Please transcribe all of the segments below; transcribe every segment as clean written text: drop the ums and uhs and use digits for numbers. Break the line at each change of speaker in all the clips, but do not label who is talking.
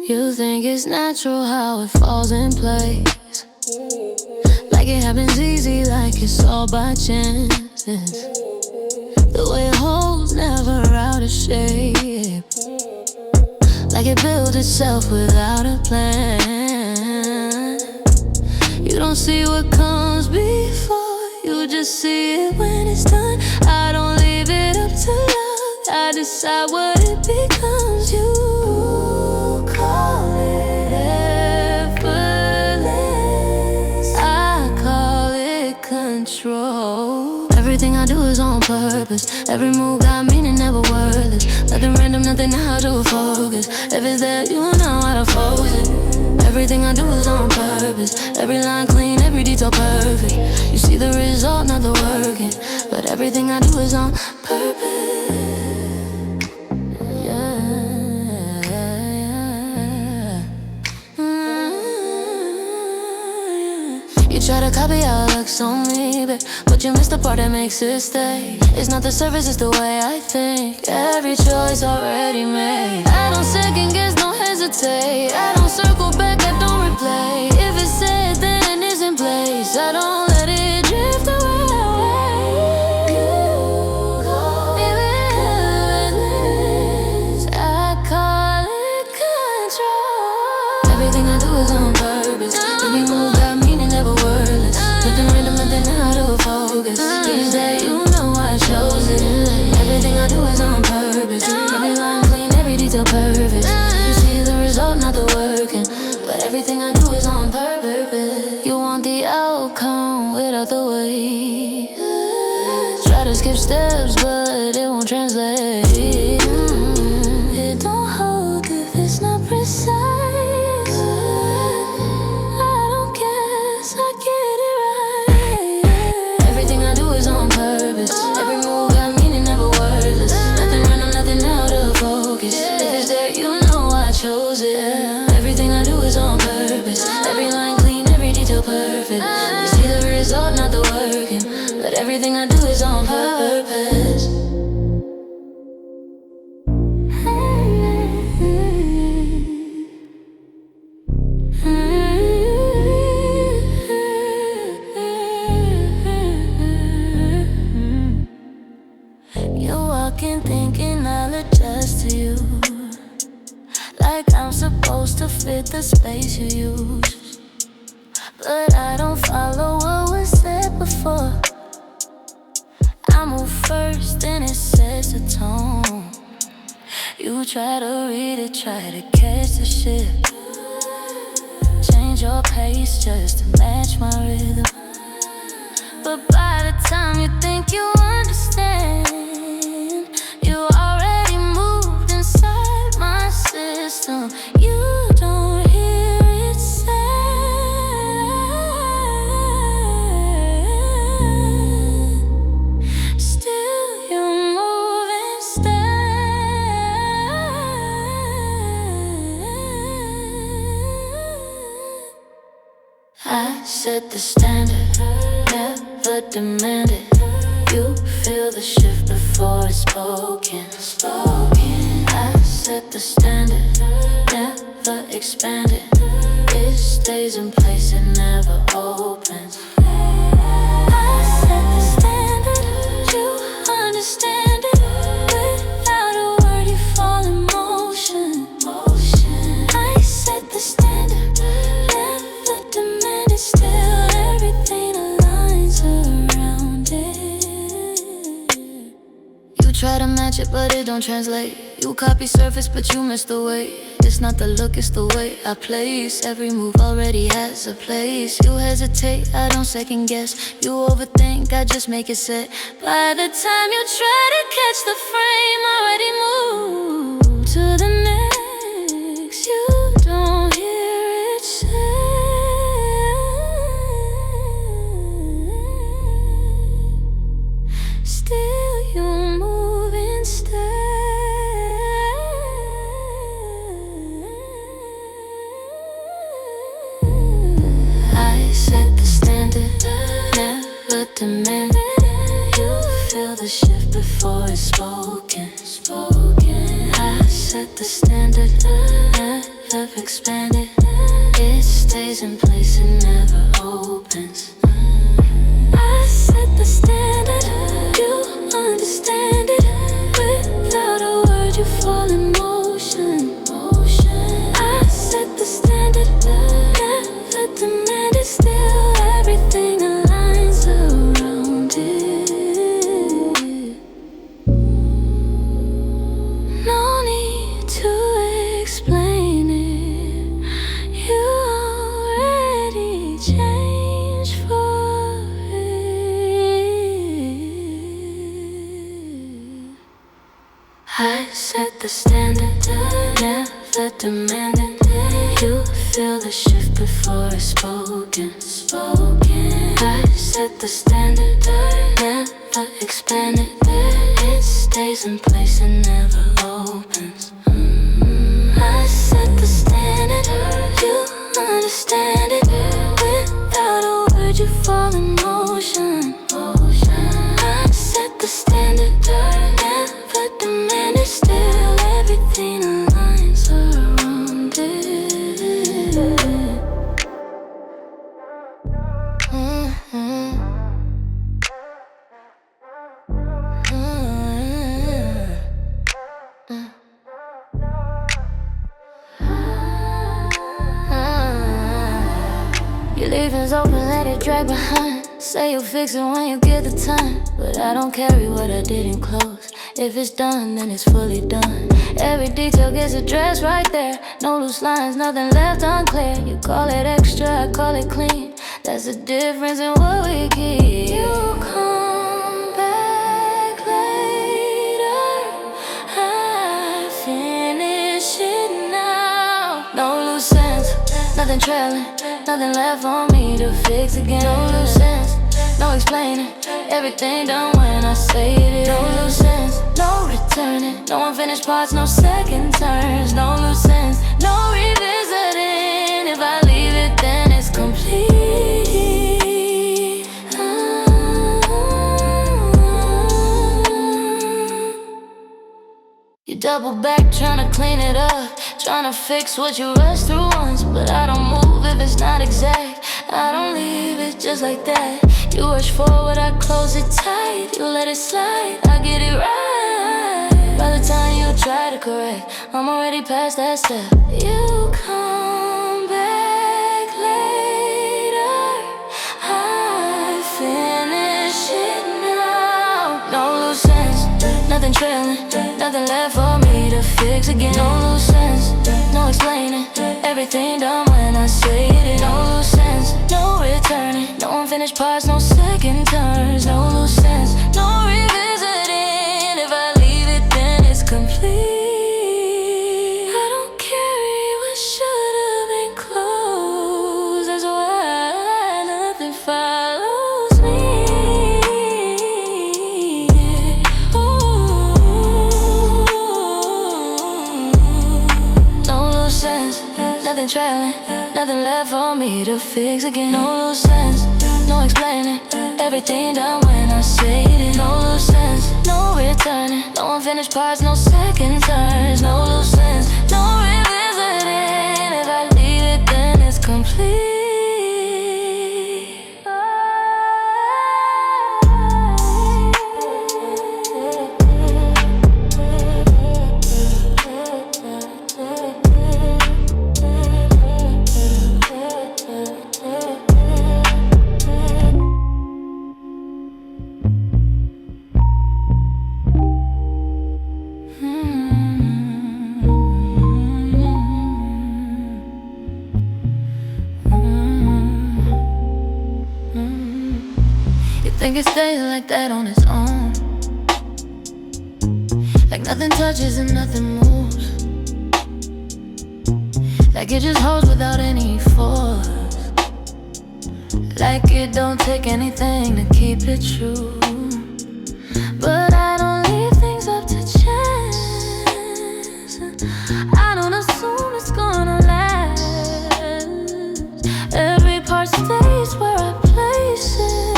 You think it's natural how it falls in place, like it happens easy, like it's all by chance. The way it holds never out of shape, like it built itself without a plan. You don't see what comes before, you just see it when it's done. I don't leave it up to luck, I decide what it becomes. You call it effortless, I call it control. Everything I do is on purpose, every move got meaning, never wordless. Nothing random, nothing out of focus. If it's there, you know how to focus it. Everything I do is on purpose, every line clean, every detail perfect. You see the result, not the working, but everything I do is on purpose. You try to copy how it looks on me, but you miss the part that makes it stay. It's not the surface, it's the way I think. Every choice already made. I don't second guess, don't hesitate. I don't circle back, I don't replay. If it's said, then it's in place. I don't let it drift away. You call it effortless, I call it control. Everything I do is on purpose, every move got meaning, never wordless. Nothing random, nothing out of focus. These days, you know I chose it. Everything I do is on purpose, every line clean, every detail perfect. You see the result, not the working, but everything I do is on purpose. You want the outcome without the way. Try to skip steps, but it won't translate. It don't hold if it's not precise. Every move got meaning, never wordless. Nothing random, nothing out of focus. If it's there, you know I chose it. Everything I do is on purpose, every line clean, every detail perfect. You see the result, not the working, but everything I do is on purpose. Thinking I'll adjust to you, like I'm supposed to fit the space you use. But I don't follow what was said before. I move first, then it sets the tone. You try to read it, try to catch the shift. Change your pace just to match my rhythm. But by the time you think you understand, you already moved inside my system. You don't hear it said. Still you move instead. I set the standard, never demand it. You feel the shift before it's spoken. I set the standard, never expand it. It stays in place, it never opens. I set the standard, you understand it. Without a word you fall in motion. I set the standard, never demand it. Still everything aligns around it. Try to match it, but it don't translate. You copy surface, but you miss the way. It's not the look, it's the way I place. Every move already has a place. You hesitate, I don't second guess. You overthink, I just make it set. By the time you try to catch the frame, already moved to the next. You don't hear it said. Still you move instead. I set the standard, never demand it. You feel the shift before it's spoken. I set the standard, never never expanded. It stays in place and never opens. I set the standard, you understand it. Without a word you fall in motion. I set the standard, never demand it. Still everything aligns around it. No need to explain it. You already changed for it. I set the standard, never demanding. You feel the shift before it's spoken. I set the standard, never expanded. It stays in place and never opens. I set the standard, you understand it. Without a word you fall in motion. I set the standard, never demand it. Still everything aligns around it. Your leaving's open, let it drag behind. Say you'll fix it when you get the time, but I don't carry what I didn't close. If it's done, then it's fully done. Every detail gets addressed right there. No loose lines, nothing left unclear. You call it extra, I call it clean. That's the difference in what we keep. You come back later, I finish it now. No loose ends, nothing trailing, nothing left for me to fix again. No loose ends, no explaining, everything done when I say it. No loose ends, no returning, no unfinished parts, no second turns. No loose ends, no revisiting. If I leave it, then it's complete. You double back, tryna clean it up, tryna fix what you rushed through once. But I don't move if it's not exact, I don't leave it just like that. You rush forward, I close it tight. You let it slide, I get it right. By the time you try to correct, I'm already past that step. You come back later, I finish it now. No loose ends, nothing trailing, nothing left for me to fix again. No loose ends, no explaining, everything done when I say it. No loose ends, no returning, no unfinished parts, no second turns. No loose ends, no revisiting. If I leave it, then it's complete. I don't carry what should have been closed. That's why nothing follows me. No loose ends, nothing trailing, nothing left for me to fix again. No loose ends, no explaining, everything done when I say it. No loose ends, no returning, no unfinished parts, no second turns. No loose ends, no revisiting. If I leave it, then it's complete. Think it stays like that on its own, like nothing touches and nothing moves, like it just holds without any force, like it don't take anything to keep it true. But I don't leave things up to chance, I don't assume it's gonna last. Every part stays where I place it.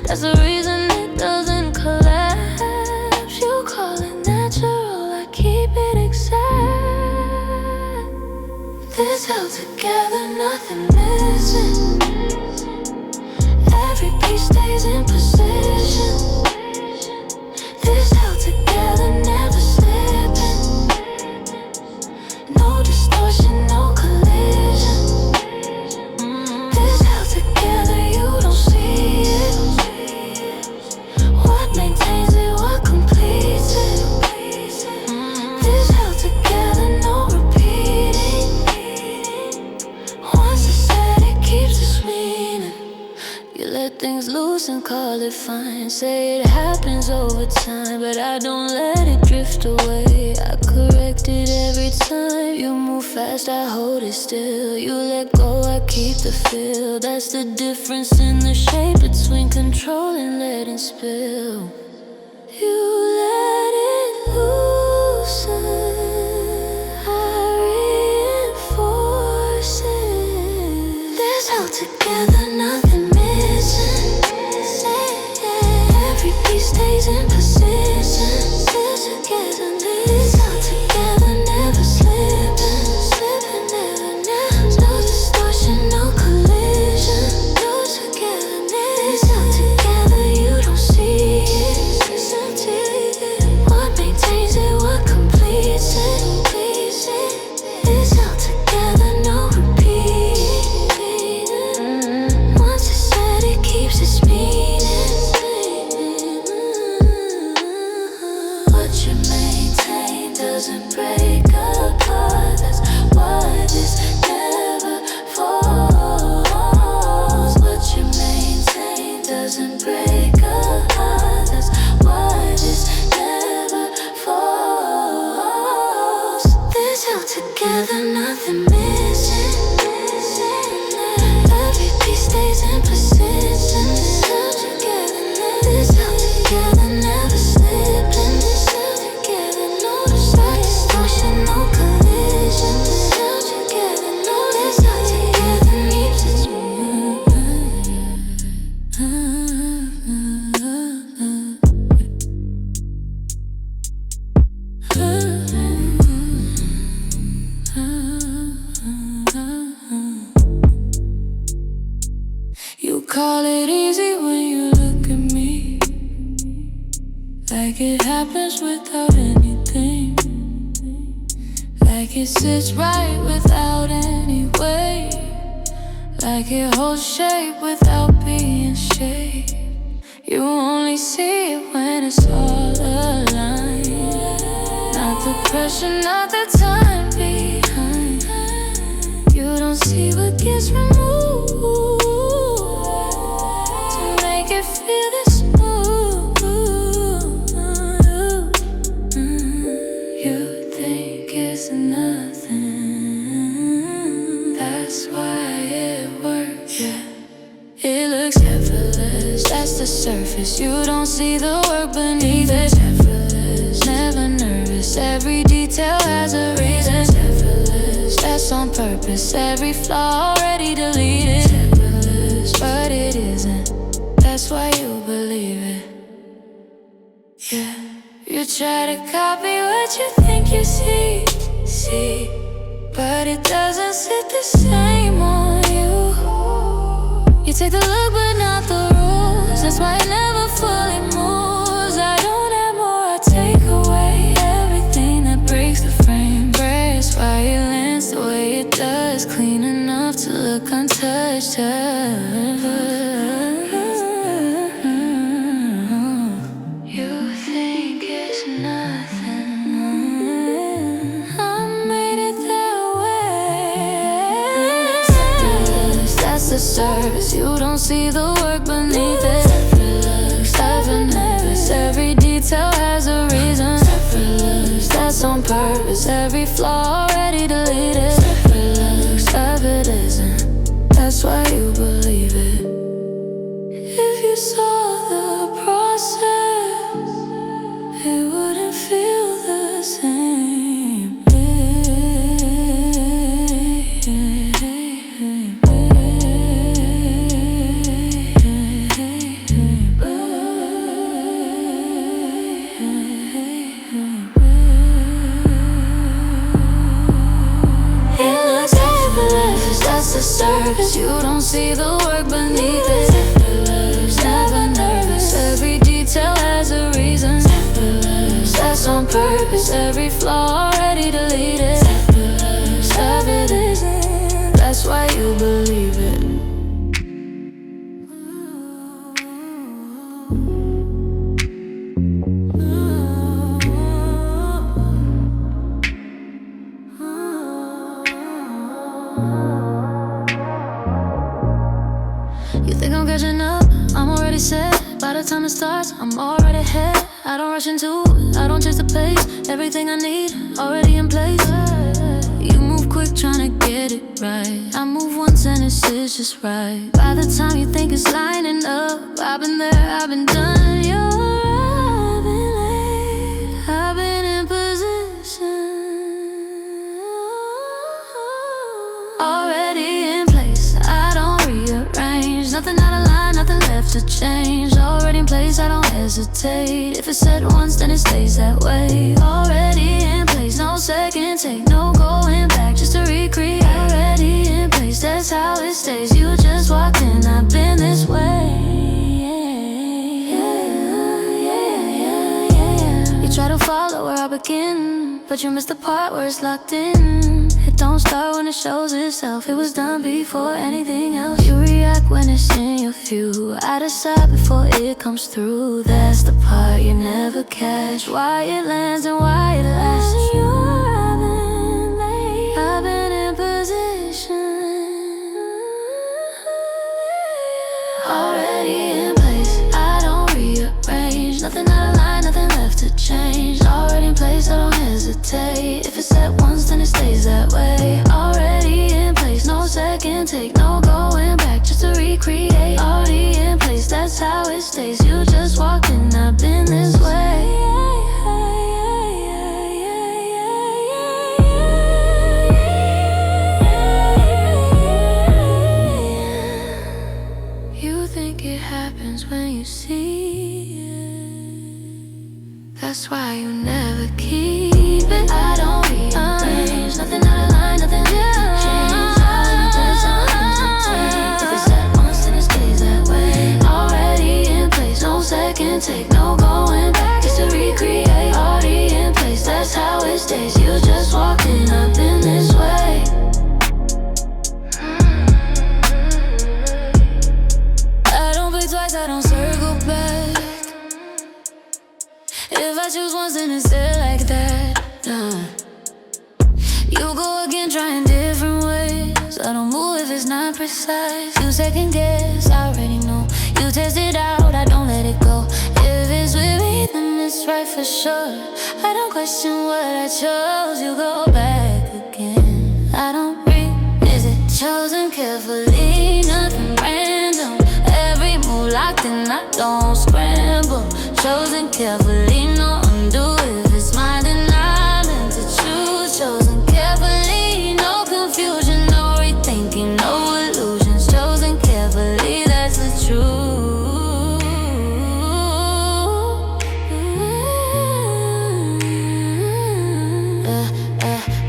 That's the reason it doesn't collapse. You call it natural, I keep it exact. This held together, nothing missing. Every piece stays in position. This held together, never slipping. No distortion, no collision. This held together, you don't see it. What maintains it, what completes it. This held together, no repeating. Once it's said, it keeps its meaning. You let things loose and call it fine. Say it happens over time, but I don't let it drift away. I correct it every time. You move fast, I hold it still. You let go, I keep the feel. That's the difference in the shape between control and letting spill. You let it loosen, I reinforce it. This held together, nothing missing. Every piece stays in position. This together, this held together, never slipping. Slipping, never. No distortion, no collision. Those together, this held together, you don't see it. What maintains it, what completes it. This held together, no repeating. Once it's said, it keeps its meaning. What you maintain doesn't break apart. That's why this never falls. What you maintain doesn't break apart. That's why this never falls. This held together, nothing missing. Every piece stays in position. This held together, never slipping. This held together, no distortion, no collision. This held together, no. This held together, keeps its You call it easy when you look at me, like it happens without anything, like it sits right without any weight, like it holds shape without being shaped. You only see it when it's all aligned. Not the pressure, not the time behind. You don't see what gets removed to make it feel this smooth. You think it's nothing, that's why it works, yeah. It looks effortless, that's the surface. You don't see the work beneath it. Effortless, never nervous. Every detail has a reason. Effortless, that's on purpose. Every flaw already deleted. Effortless, but it isn't. That's why you believe it. Yeah. You try to copy what you think you see, but it doesn't sit the same on you. You take the look but not the rules. That's why it never fully moves. I don't add more, I take away everything that breaks the frame. That's why it lands the way it does, clean enough to look untouched. You think it's nothing, I made it that way. That's the surface, you don't see the work beneath it. Never nervous, every detail has a reason. That's on purpose, every flaw already deleted. If it isn't, that's why you believe it. If you saw the process, it wouldn't feel the same. It looks the surface. You don't see the work beneath it. Effortless, never nervous. Every detail has a reason. Effortless, that's on purpose. Every flaw already deleted. Effortless, evidence. That's why you believe it. You think I'm catching up? I'm already set. By the time it starts, I'm already ahead. I don't rush into it, I don't chase the pace. Everything I need, already in place. You move quick trying to get it right. I move once and it's just right. By the time you think it's lining up, I've been there, I've been done. You're arriving late, I've been in position. Already in place, I don't rearrange. Nothing out of line, nothing left to change. Already in place, I don't hesitate. If it's said once, then it stays that way. Already in place, no second take, no going back, just to recreate. Already in place, that's how it stays. You just walked in, I've been this way. You try to follow where I begin, but you missed the part where it's locked in. It don't start when it shows itself. It was done before anything else. You react when it's in your view. I decide before it comes through. That's the part you never catch. Why it lands and why it lasts. You're arriving late, I've been in position. Already in place, I don't rearrange. Nothing out of line, nothing left to change. Already in place, I don't hesitate. If it's set once, then it stays that way. Already in place, no second take, no going back, just to recreate. Already in place, that's how it stays. You just walked in, I've been this way. You think it happens when you see it. That's why you never keep it. I don't rearrange, nothing out of line, nothing left to change. All in place, all hesitate. If it's set once, then it stays that way. Already in place, no second take, no going back, just to recreate. Already in place, that's how it stays. You just walked in, I've been this way. I don't blink twice, I don't circle back. If I choose once, then it's it like that. You go again, trying different ways. I don't move if it's not precise. You second guess, I already know. You test it out, I don't let it go. If it's with me, then it's right for sure. I don't question what I chose. You go back again, I don't revisit. Chosen carefully, nothing random. Every move locked in, I don't scramble. Chosen carefully, no undo. If it's mine, then I meant to choose. Chosen carefully, no confusion, no rethinking, no illusions. Chosen carefully, that's the truth.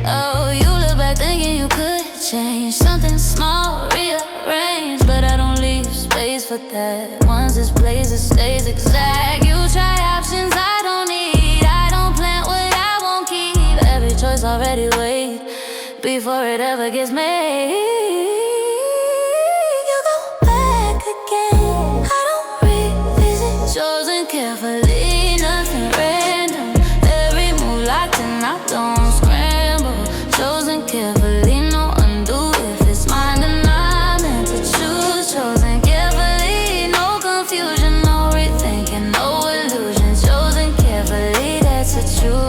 Oh, you look back thinking you could change something small, rearrange, but I don't leave space for that. Once it's placed, it stays exact. You try options I don't need. I don't plant what I won't keep. Every choice already weighed before it ever gets made. You go back again, I don't revisit. Chosen carefully, nothing random. Every move locked in, I don't scramble. Chosen carefully, no undo. If it's mine, then I meant to choose. Chosen carefully, no confusion, no rethinking, no illusions. Chosen carefully, that's the truth.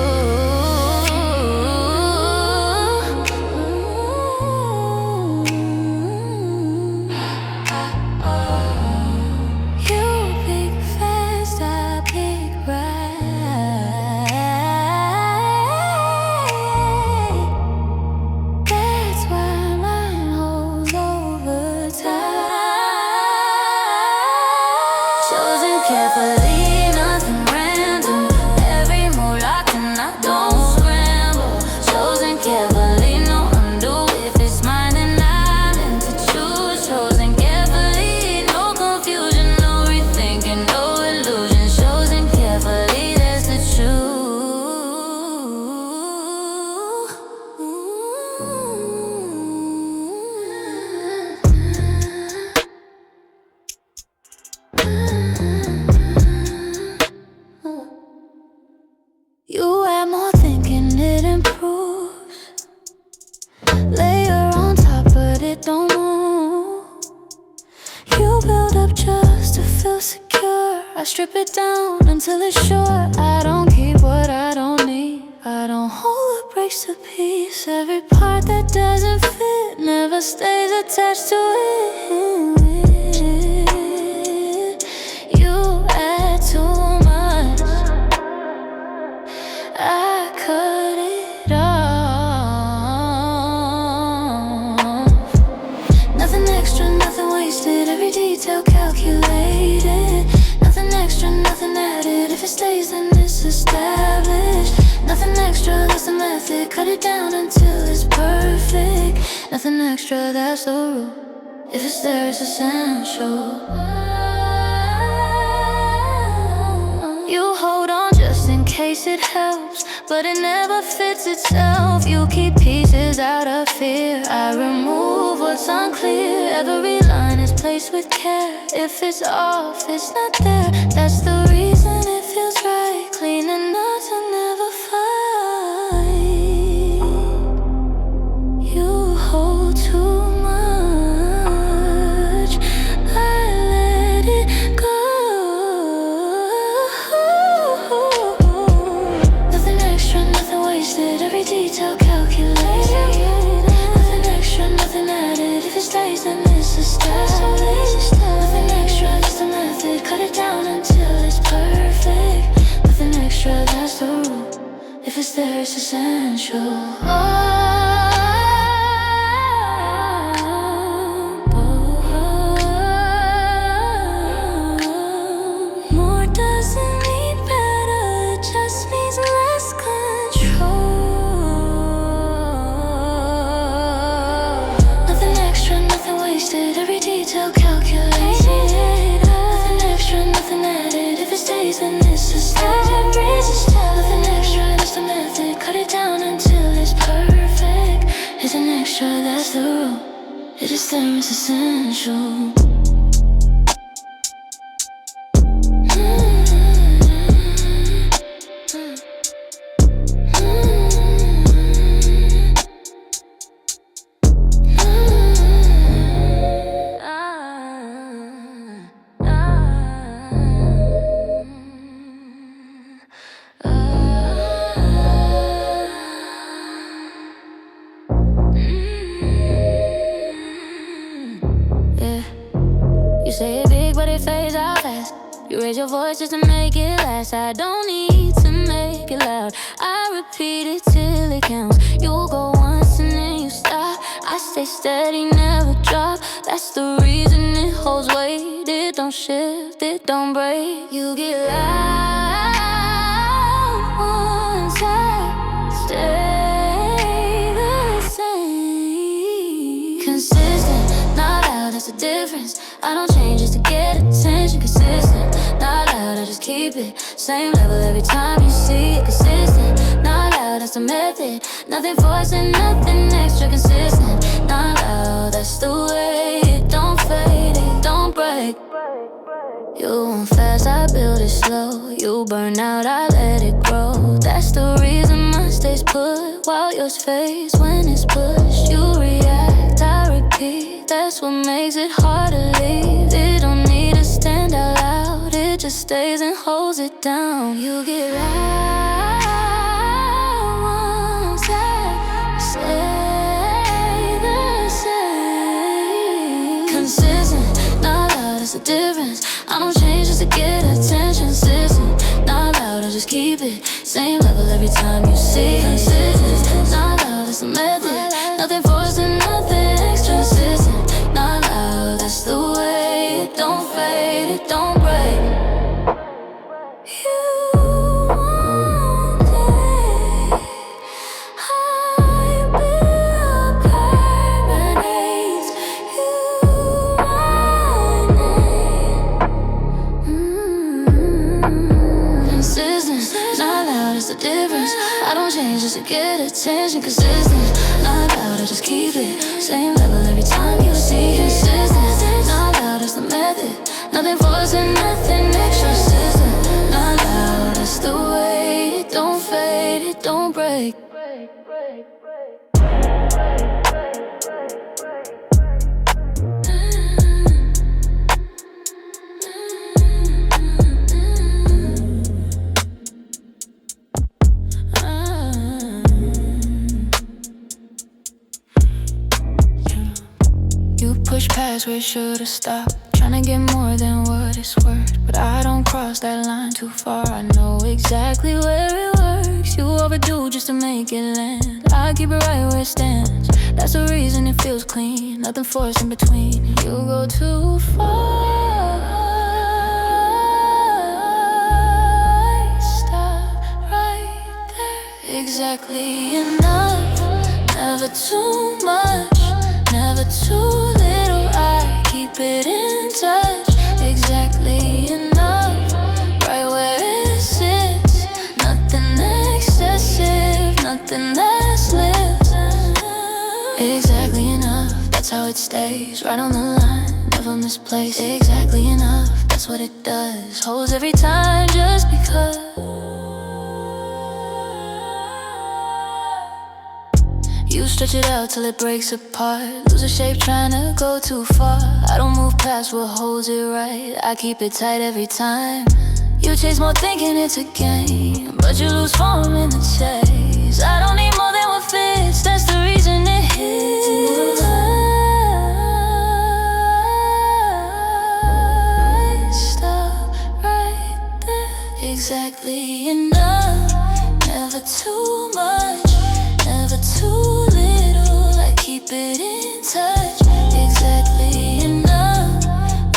feel secure. I strip it down until it's sure. I don't keep what I don't need. I don't hold what breaks to peace. Every part that doesn't fit never stays attached to it. You add too much, I cut it off. Nothing extra, nothing wasted. Every detail calculated. Nothing extra, nothing added. If it stays, then it's established. Nothing extra, that's the method. Cut it down until it's perfect. Nothing extra, that's the rule. If it's there, it's essential. You hold on just in case it helps, but it never fits itself. You keep pieces out of fear. I remove what's unclear. Every line is placed with care. If it's off, it's not there. That's the reason it feels right. Cleaning up to never fight. You hold too much, I let it go. Nothing extra, nothing wasted. Every detail calculated. Nothing extra, nothing added. If it stays, then it's established. Nothing extra, just a method. Cut it down until it's perfect. Nothing extra, that's the rule. If it's there, it's essential. More doesn't mean better, it just means less control. Nothing extra, nothing wasted. Every detail calculated. Nothing extra, nothing added. If it stays, then it's established. Nothing extra, that's the method. Cut it down until it's perfect. Isn't extra, that's the rule. It is there, it's essential. You say it big, but it fades out fast. You raise your voice just to make it last. I don't need to make it loud. I repeat it till it counts. You go once and then you stop. I stay steady, never drop. That's the reason it holds weight. It don't shift, it don't break. You get loud once I stay the same. Consistent, not loud, that's the difference. I don't change just to get attention. Consistent, not loud, I just keep it same level every time you see it. Consistent, not loud, that's the method. Nothing forced and nothing extra. Consistent, not loud, that's the way. It don't fade, it don't break. You want fast, I build it slow. You burn out, I let it grow. That's the reason mine stays put while yours fades when it's pushed. You react, I repeat. That's what makes it hard to leave. It don't need to stand out loud. It just stays and holds it down. You get loud once I stay the same. Consistent, not loud, that's the difference. I don't change just to get attention. Consistent, not loud, I just keep it same level every time you see it. Consistent, not loud, that's the method. Nothing forced and nothing extra. Consistent, not loud, that's the way. It don't fade, it don't break. You want it high, build permanence. You want it. Consistent, not loud, it's the difference. I don't change just to get attention. Consistent, not loud, I just keep it same level every time you see it. Consistent, not loud, that's the method. Nothing forced and nothing extra. Consistent, not loud, that's the way. It don't fade, it don't break. past where it should've stopped. Tryna get more than what it's worth, but I don't cross that line too far. I know exactly where it works. You overdo just to make it land. I keep it right where it stands. That's the reason it feels clean. Nothing forced in between. You go too far. Stop right there. Exactly enough. Never too much, never too little. I keep it in touch. Exactly enough, right where it sits. Nothing excessive, nothing that slips. Exactly enough, that's how it stays. Right on the line, never misplaced. Exactly enough, that's what it does. Holds every time just because. You stretch it out till it breaks apart. Lose a shape trying to go too far. I don't move past what holds it right. I keep it tight every time. You chase more thinking it's a game, but you lose form in the chase. I don't need more than what fits. That's the reason it hits. Stop right there. Exactly enough. Never too much, never too little. I keep it in touch. Exactly enough,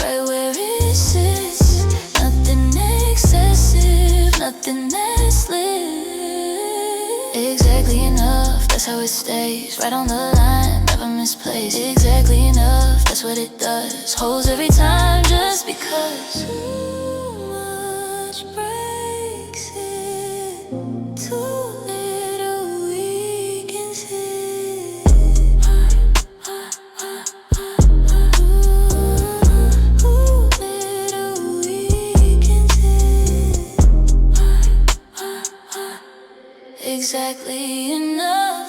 right where it sits. Nothing excessive, nothing that slips. Exactly enough, that's how it stays. Right on the line, never misplaced. Exactly enough, that's what it does. Holds every time just because. Too much breaks it. Too exactly enough,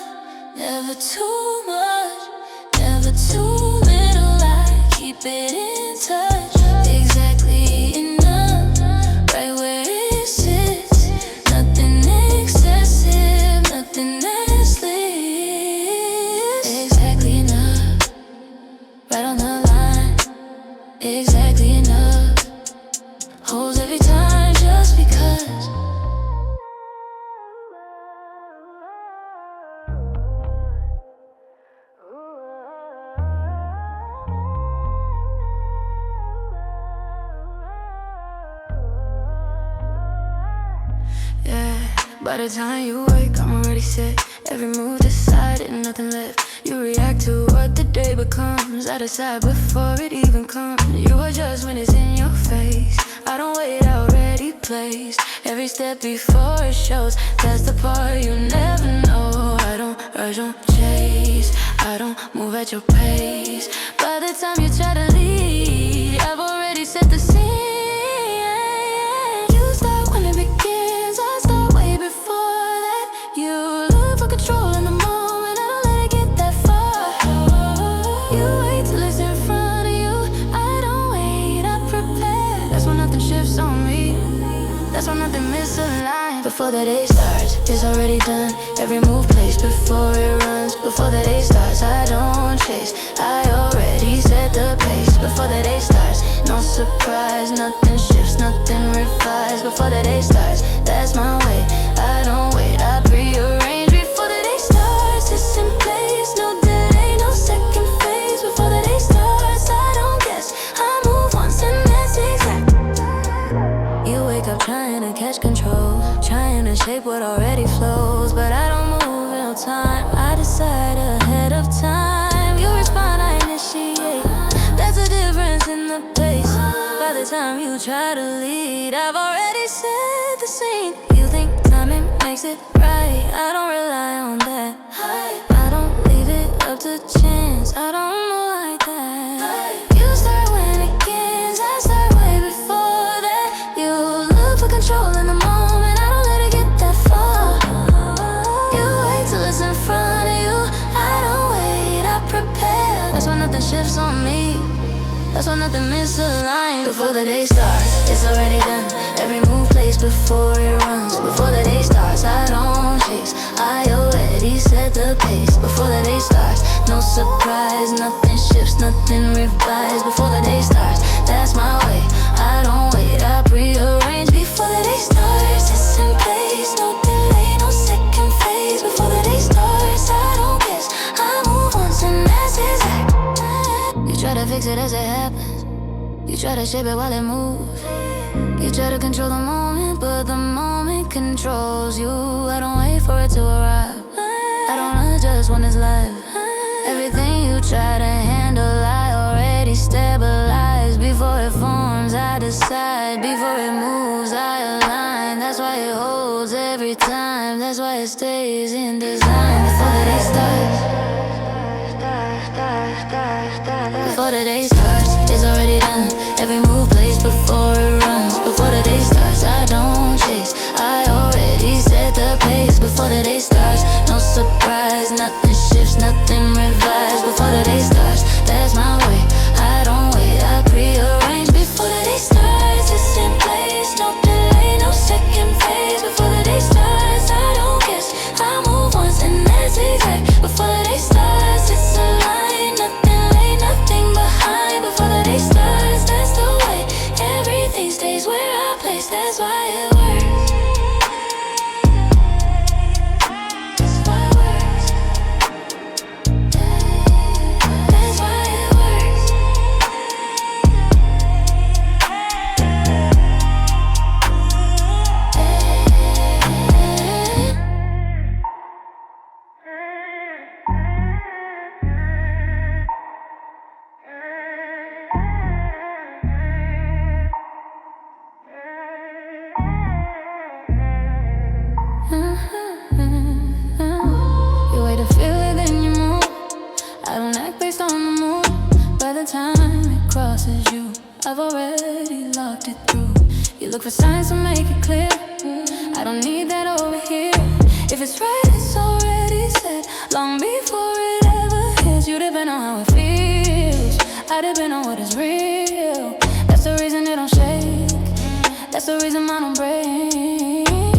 never too much, never too little. I keep it in touch. Exactly enough, right where it sits. Nothing excessive, nothing that slips. Exactly enough, right on the line. Exactly enough, holds every time just because. By the time you wake, I'm already set. Every move decided, nothing left. You react to what the day becomes. I decide before it even comes. You adjust when it's in your face. I don't wait, already placed. Every step before it shows. That's the part you never know. I don't rush, don't chase. I don't move at your pace. By the time you try to lead, I've already set the scene. You start when it begins, I start way before that. You look for control in the moment, I don't let it get that far. You wait till it's in front of you, I don't wait, I prepare. That's when nothing shifts on me, that's when nothing misaligned. Before the day starts, it's already done. Every move placed before it runs. Before the day starts, I don't chase, I already set the pace. Before the day starts, no surprise. Nothing shifts, nothing revised. Before the day starts, that's my way, I don't wait, I prearrange. Before the day starts, it's in place. No delay, no second phase. Before the day starts, I don't guess, I move once and that's exact. You wake up trying to catch control, trying to shape what already flows. But I don't move in no time, I decide ahead of time. You respond, I initiate. That's a difference in the pace. By the time you try to lead, I've already set the scene. You think timing makes it right, I don't rely on that. I don't leave it up to chance, I don't move like that. You start when it begins, I start way before that. You look for control in the moment, I don't let it get that far. You wait till it's in front of you, I don't wait, I prepare. That's when nothing shifts on me, that's when nothing misaligned. Before the day starts, it's already done. Every move placed before it runs. Before the day starts, I don't chase, I already set the pace. Before the day starts, no surprise. Nothing shifts, nothing revives. takes it as it happens. You try to shape it while it moves. You try to control the moment, but the moment controls you. I don't wait for it to arrive. I don't adjust when it's live. Everything you try to handle, I already stabilize. Before it forms, I decide. Before it moves, I align. That's why it holds every time. That's why it stays in design. Before the day starts, before the day starts, it's already done. Every move plays before it runs. Before the day starts, I don't chase. I already set the pace. Before the day starts, no surprise. Nothing shifts, nothing revises. Before the day starts, that's my way. I don't wait, I prearrange. Before the day starts, it's in place. No delay, no second phase. Before the day starts, I don't guess. I move once and that's exact. Before the day starts, it's a line. Nothing late, nothing behind. Before the day starts, that's the way. Everything stays where I place. That's why it works. That's why it works. That's why it works. You wait to feel it, then you move. I don't act based on the mood. By the time it crosses you, I've already locked it through. You look for signs to make it clear. I don't need that over here. If it's right, it's already set. Long before it ever hits. You depend on how it feels. I depend on what is real. That's the reason it don't shake. That's the reason I don't break.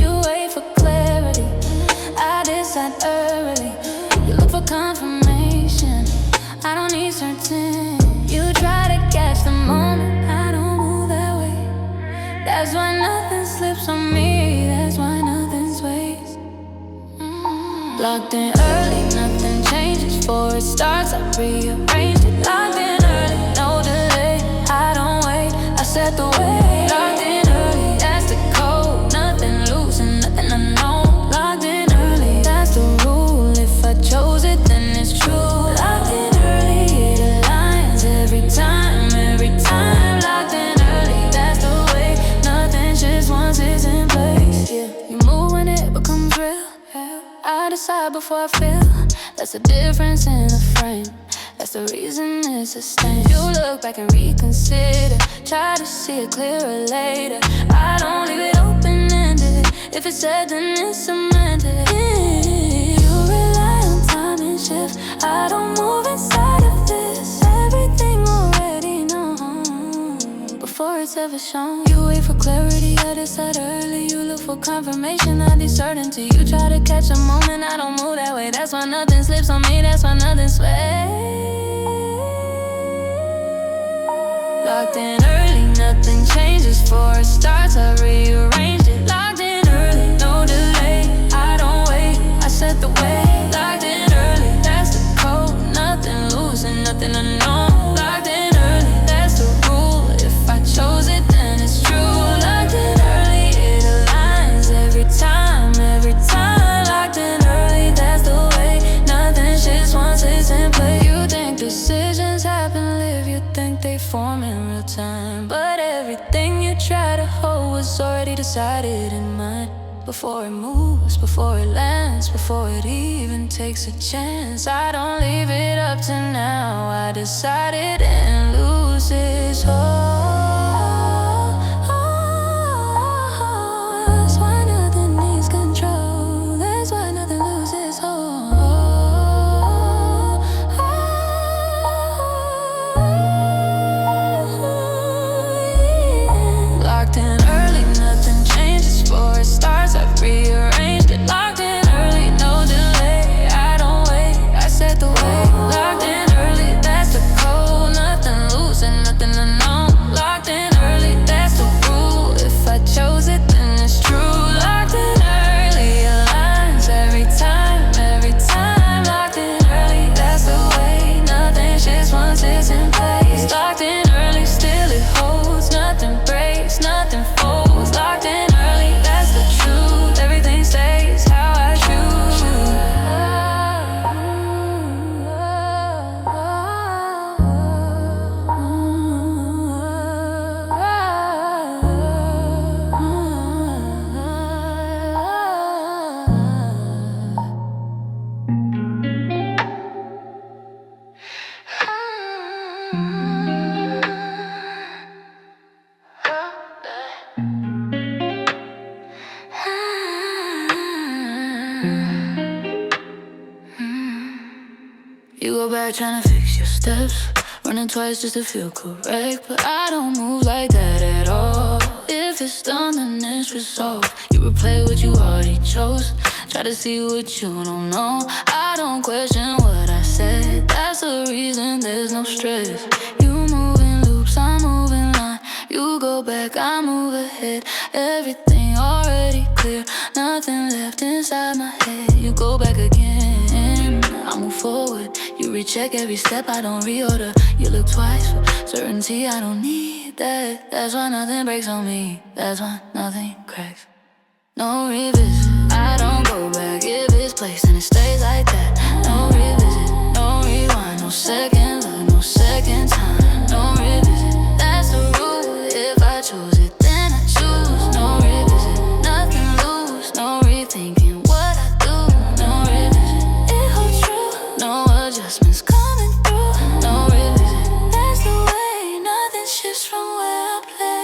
You wait for clarity, I decide early. You look for confirmation, I don't need certain. You try to catch the moment, I don't move that way. That's why nothing slips on me. That's why nothing sways. Locked in early, nothing changes. Before it starts, I rearrange it. Locked in early, no delay. I don't wait, I set the way. Locked in early, that's the code. Nothing loose and nothing unknown. Locked in early, that's the rule. If I chose it, then it's true. Locked in early, it aligns every time, every time. Locked in early, that's the way. Nothing shifts once it's in place. Yeah, you move when it becomes real. I decide before I feel. That's the difference in the frame. That's the reason it sustains. You look back and reconsider. Try to see it clearer later. I don't leave it open-ended. If it's said, then it's cemented. You rely on time and shift. I don't move inside of this. Everything already known before it's ever shown. You wait for clarity, I decide early. You look for confirmation, I need certainty. You try to catch a moment, I don't move that way. That's why nothing slips on me, that's why nothing sways. Locked in early, nothing changes. Before it starts, I rearrange it. Locked in early, no delay. I don't wait, I set the way. Locked in early, that's the code. Nothing loose and nothing unknown. Locked in early, that's the rule. If I chose it, then it's true. Locked in early, it aligns every time, every time. Locked in early, that's the way. Nothing shifts once it's in play. You think decisions happen, live, you think they form in real time. But everything you try to hold was already decided in mind. Before it moves, before it lands, before it even takes a chance. I don't leave it up to now. I decided and lose its hold. That's why nothing needs control. That's why nothing loses hold. Locked in early, nothing changes. Before it starts, I rearranged it. Locked in early, no delay. I don't wait, I set the way. Locked in early, that's the code. Nothing loose and nothing unknown. You go back trying to fix your steps, running twice just to feel correct. But I don't move like that at all. If it's done, then it's resolved. You replay what you already chose, try to see what you don't know. I don't question what I said, that's the reason there's no stress. You move in loops, I move in line. You go back, I move ahead. Everything already clear, nothing left inside my head. You go back again, I move forward. You recheck every step, I don't reorder. You look twice for certainty, I don't need that. That's why nothing breaks on me, that's why nothing cracks. No revisit, I don't go back. If it's placed and it stays like that. No revisit, no rewind, no second look, no second time. No revisit, that's the rule. If I choose it, then I choose. No revisit, nothing lose, no rethinking what I do. No revisit, it holds true, no adjustments coming through. No revisit, that's the way, nothing shifts from where I play.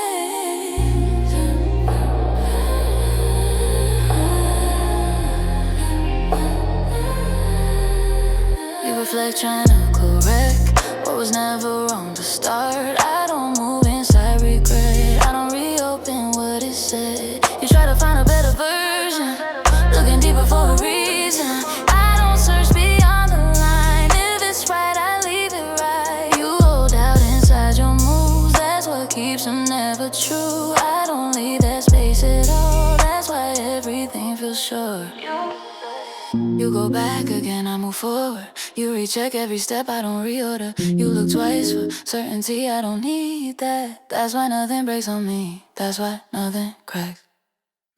You reflect, trying to correct what was never wrong to start. I don't move inside regret, I don't reopen what it said. You try to find a better version, looking deeper for a reason. I don't search beyond the line. If it's right, I leave it right. You hold out inside your moves, that's what keeps them never true. I don't leave that space at all, that's why everything feels sure. You go back again, I move forward. You recheck every step, I don't reorder. You look twice for certainty, I don't need that. That's why nothing breaks on me, that's why nothing cracks.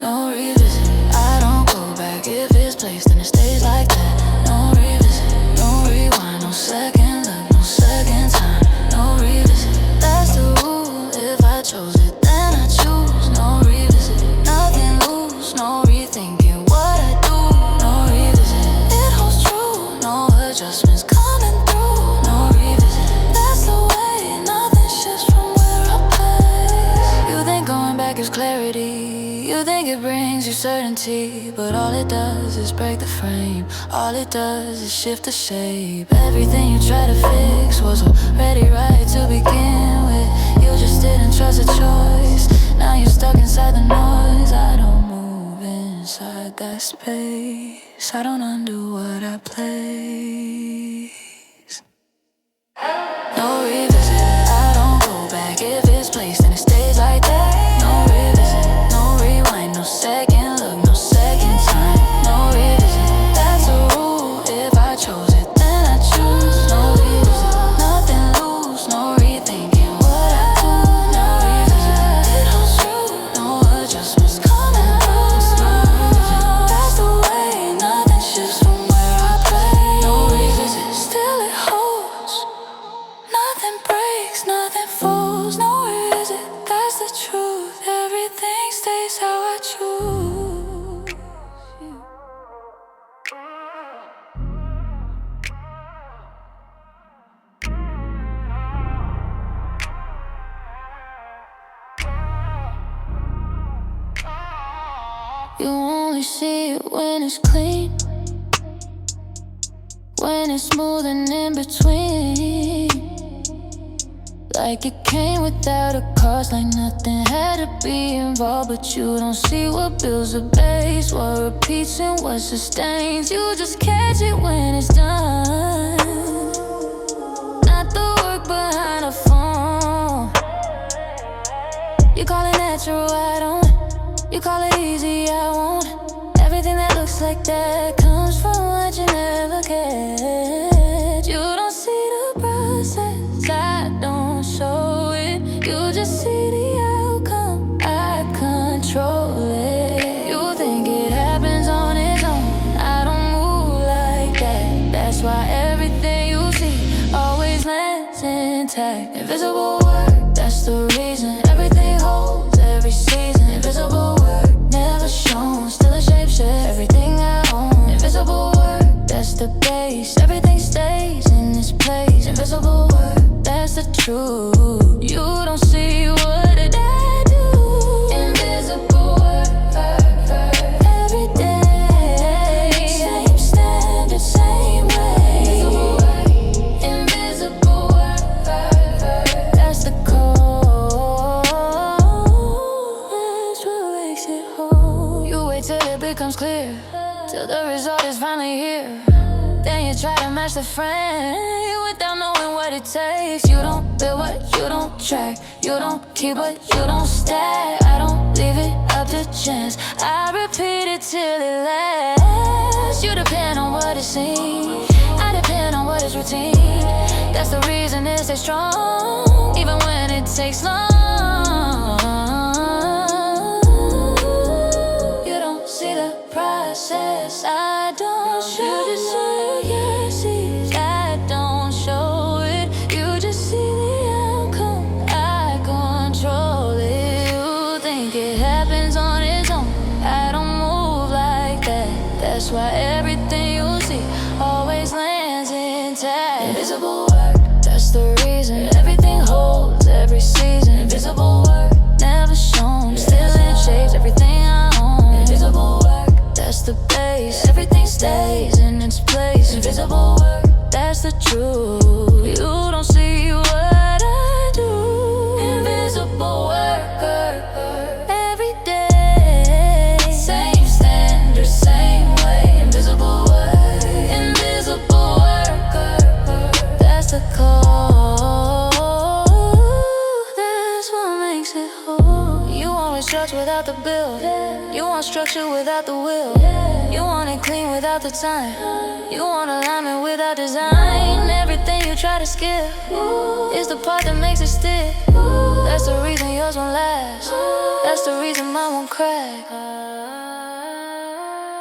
No revisit, I don't go back. If it's placed, then it stays like that. No revisit, no rewind, no second look, no second time. No revisit, that's the rule. If I chose it, then I choose. No revisit, nothing lose, no rethinking what I do. No revisit, it holds true, no adjustments coming through. No revisit, that's the way, nothing shifts from where I place. You think going back is clarity, you think it brings you certainty, but all it does is break the frame. All it does is shift the shape. Everything you try to fix was already right to begin with. You just didn't trust a choice, now you're stuck inside the noise. I don't move inside that space, I don't undo what I place. No revisit, I don't go back. If it's placed and it stays like that. No revisit, no rewind, no second look, no second time. No revisit, that's a rule. If I chose it, then I choose. No revisit, nothing lose, no rethinking what I do. No revisit, it holds true, no adjustments coming through. No revisit, that's the way, nothing shifts from where I play. No revisit, still it holds, nothing breaks, nothing falls. No revisit, that's the truth. Everything stays how I choose. You only see it when it's clean, when it's smooth and in between. Like it came without a cost, like nothing had to be involved. But you don't see what builds the base, what repeats and what sustains. You just catch it when it's done, not the work behind a phone. You call it natural, I don't. You call it easy, I won't. Everything that looks like that comes from what you never get. You don't see the process, I don't show it. You just see the outcome, I control it. You think it happens on its own, I don't move like that. That's why everything you see always lands intact. Invisible work, that's the reason. Everything holds every season. Invisible work, never shown, still a shape shift. Everything I own. Invisible work, that's the base. Everything stays in its place. Invisible work, that's the truth. You don't see what I do. Invisible work, every day. the result is finally here. Then you try to match the frame without knowing what it takes. You don't build what you don't track. You don't keep what you don't stack. I don't leave it up to chance. I repeat it till it lasts. You depend on what it seems. I depend on what is routine. That's the reason it stays strong, even when it takes long. You don't see the process. I don't show you. I don't show it. You just see the outcome. I control it. You think it happens on its own. I don't move like that. That's why everything you see always lands intact. Invisible work, that's the reason everything holds every season. Invisible work, never shown, still in shapes everything I own. Invisible work, that's the base, everything stays in its place. Invisible work, that's the truth. You don't see what I do. Invisible worker, every day, same standard, same way. Invisible work, invisible worker, that's the code. That's what makes it whole. You want structure without the build. You want structure without the will. You want it clean without the time. You want alignment without design. Everything you try to skip is the part that makes it stick. That's the reason yours won't last. That's the reason mine won't crack.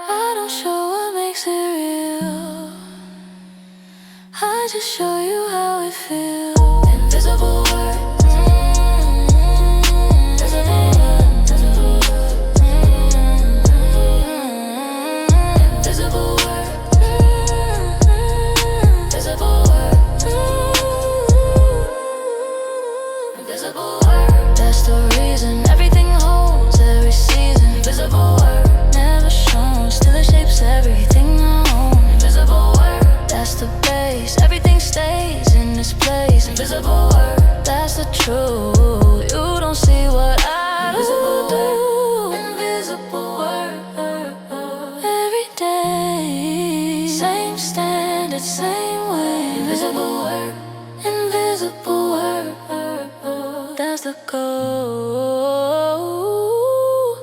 I don't show what makes it real. I just show you how it feels. Invisible work. That's the reason everything holds every season. Invisible work, never shown, still it shapes everything I own. Invisible work, that's the base, everything stays in its place. Invisible work, that's the truth. You don't see what I do. Invisible work, every day, same standard, same way. Invisible work, invisible work, that's the goal.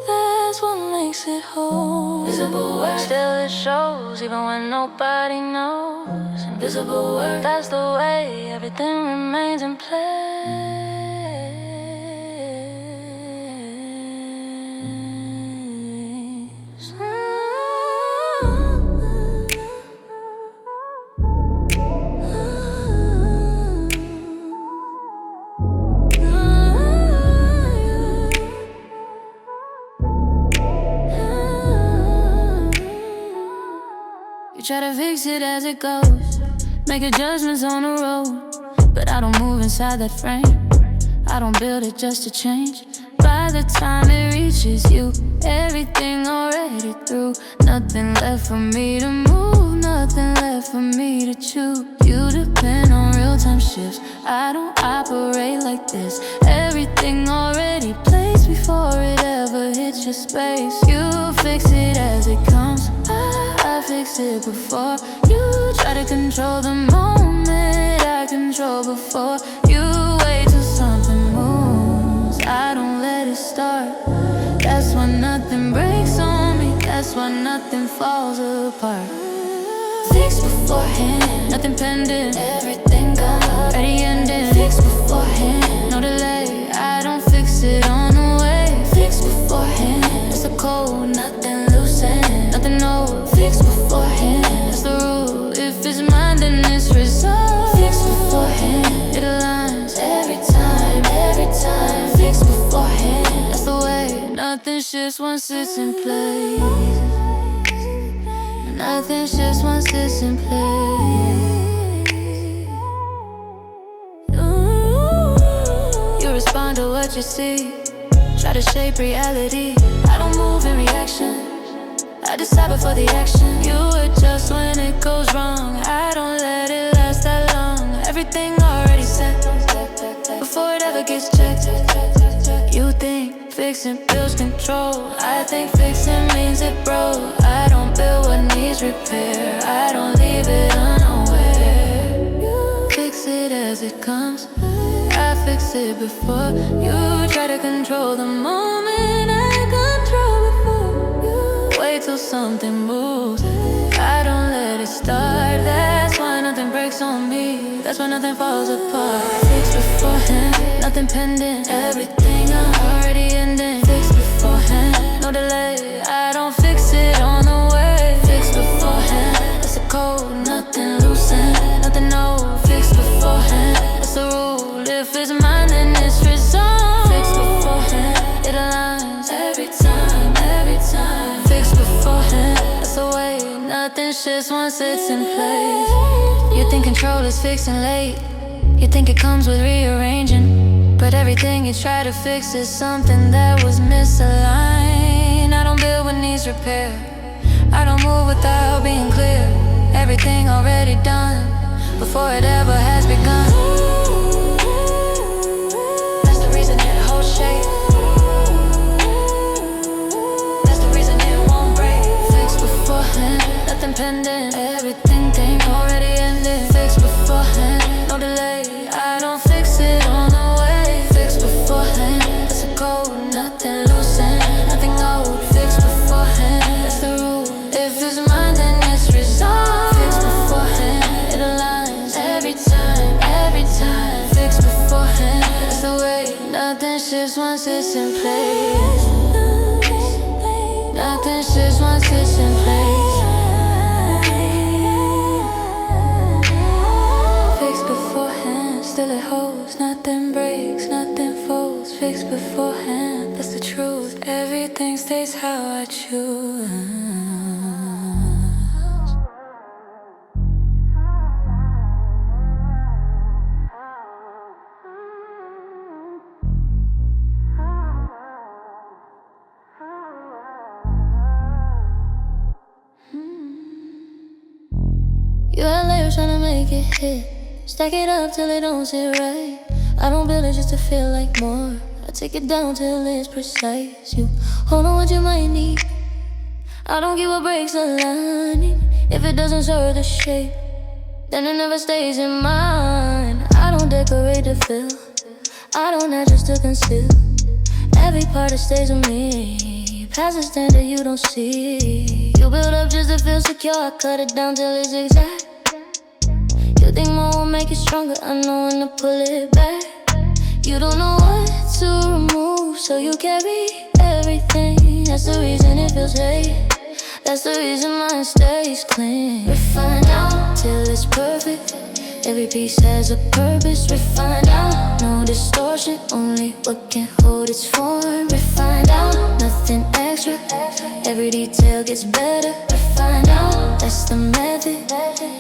That's what makes it whole. Invisible work, still it shows even when nobody knows. Invisible work, that's the way everything remains in place. Try to fix it as it goes, make adjustments on the road, but I don't move inside that frame. I don't build it just to change. By the time it reaches you, everything already through. Nothing left for me to move, nothing left for me to choose. You depend on real-time shifts. I don't operate like this. Everything already placed before it ever hits your space. You fix it as it comes. I fix it before you try to control the moment. I control before you wait till something moves. I don't let it start. That's why nothing breaks on me. That's why nothing falls apart. Fix beforehand, nothing pending. Everything gone, ready ending. Fix beforehand, no delay. I don't fix it on the way. Fix beforehand, it's the code. Nothing loosen, nothing old. Fix beforehand, that's the rule. If it's mine, then it's resolved. Fix beforehand, it aligns every time, every time. Fix beforehand, that's the way. Nothing shifts once it's in place. Nothing shifts once it's in place. You respond to what you see, try to shape reality. I don't move in reaction, I decide before the action. You adjust when it goes wrong. I don't let it last that long. Everything already set before it ever gets checked. You think fixing builds control. I think fixing means it broke. I don't build what needs needs repair, I don't leave it unaware. You fix it as it comes, I fix it before. You try to control the moment, I control before. You wait till something moves, I don't let it start. That's why nothing breaks on me, that's why nothing falls apart. Fix beforehand, nothing pending, everything already ending. Fix beforehand, no delay, I don't fix it on the way. Fix beforehand, that's a code, nothing loosen, nothing old. Fix beforehand, that's the rule, if it's mine then it's resolved. Fix beforehand, it aligns every time, every time. Fix beforehand, that's the way, nothing shifts once it's in place. You think control is fixing late, you think it comes with rearranging, but everything you try to fix is something that was misaligned. I don't build what needs repair, I don't move without being clear. Everything already done, before it ever has begun. That's the reason it holds shape, that's the reason it won't break. Fix beforehand, nothing pending, everything already ended. Fix beforehand, no delay, I don't fix it on the way. Fix beforehand, that's a code, nothing loosen, nothing old. Fix beforehand, that's the rule, if it's mine then it's resolved. Fix beforehand, it aligns every time, every time. Fix beforehand, that's the way, nothing shifts once it's in place. Nothing shifts once it's in place. Still it holds, nothing breaks, nothing folds. Fix beforehand, that's the truth, everything stays how I choose. You had layers trying to make it hit, stack it up till it don't sit right. I don't build it just to feel like more, I take it down till it's precise. You hold on what you might need, I don't give what breaks the lining. If it doesn't serve the shape, then it never stays in mine. I don't decorate to fill, I don't add just to conceal. Every part that stays with me, past the standard you don't see. You build up just to feel secure, I cut it down till it's exact. You think more will make it stronger, I know when to pull it back. You don't know what to remove, so you carry everything. That's the reason it feels right, that's the reason mine stays clean. Refine out till it's perfect, every piece has a purpose. Refine out, no distortion, only what can hold its form. Refine out, nothing extra, every detail gets better. Refine out, that's the method,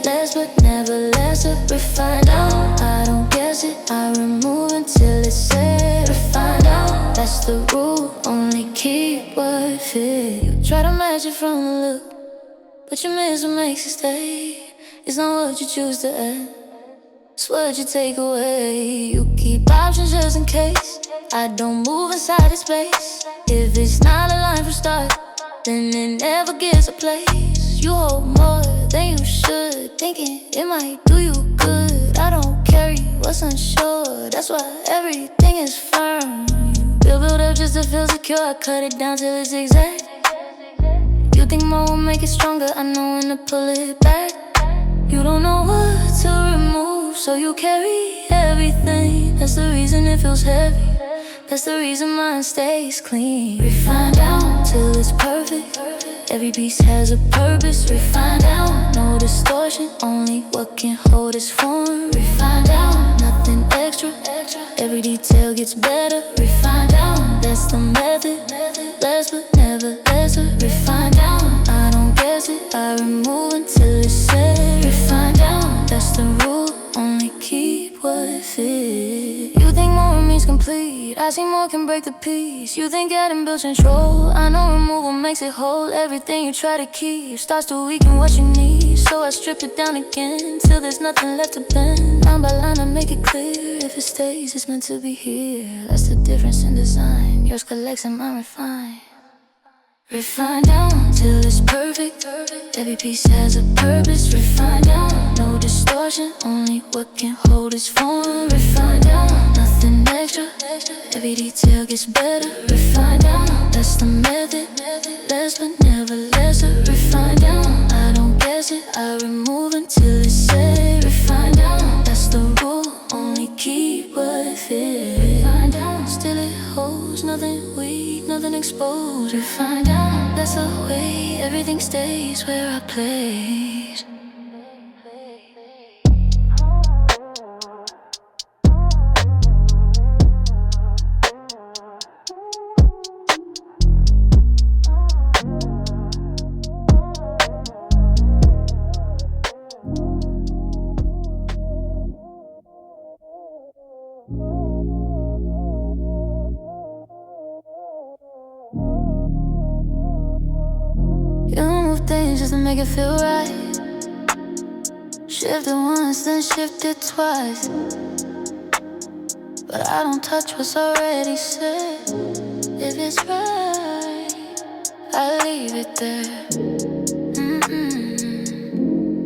less but never lesser. Refine out, I don't guess it, I remove until it's said. Refine out, that's the rule, only keep what fit. You try to match it from the look, but you miss what makes it stay. It's not what you choose to add, it's what you take away. You keep options just in case, I don't move inside the space. If it's not aligned from start, then it never gets a place. You hold more than you should, thinking it might do you good. I don't carry what's unsure, that's why everything is firm. Build up just to feel secure, I cut it down till it's exact. You think more will make it stronger, I know when to pull it back. You don't know what to remove, so you carry everything. That's the reason it feels heavy, that's the reason mine stays clean. Refine down till it's perfect, every piece has a purpose. Refine down, no distortion, only what can hold its form. Refine down, nothing extra, every detail gets better. Refine down, that's the method, less but never lesser. Refine down, I don't guess it, I remove until it's said. Refine down, that's the rule, only keep what fit. You think more means complete, I see more can break the peace. You think adding builds control, I know removal makes it whole. Everything you try to keep starts to weaken what you need, so I strip it down again till there's nothing left to bend. Line by line I make it clear, if it stays it's meant to be here. That's the difference in design, yours collects and mine refine. Refine down till it's perfect. Every piece has a purpose. Refine down, no distortion. Only what can hold its form. Refine down, nothing extra. Every detail gets better. Refine down, that's the method. Less but never lesser. Refine down, I don't guess it. I remove until it's said. Refine down, that's the rule. Only keep what fits. Refine down, still it holds. Nothing weak, nothing exposed. Refine down, that's the way everything stays where I place. You move things just to make it feel right. Shift it once, then shift it twice. But I don't touch what's already said. If it's right, I leave it there.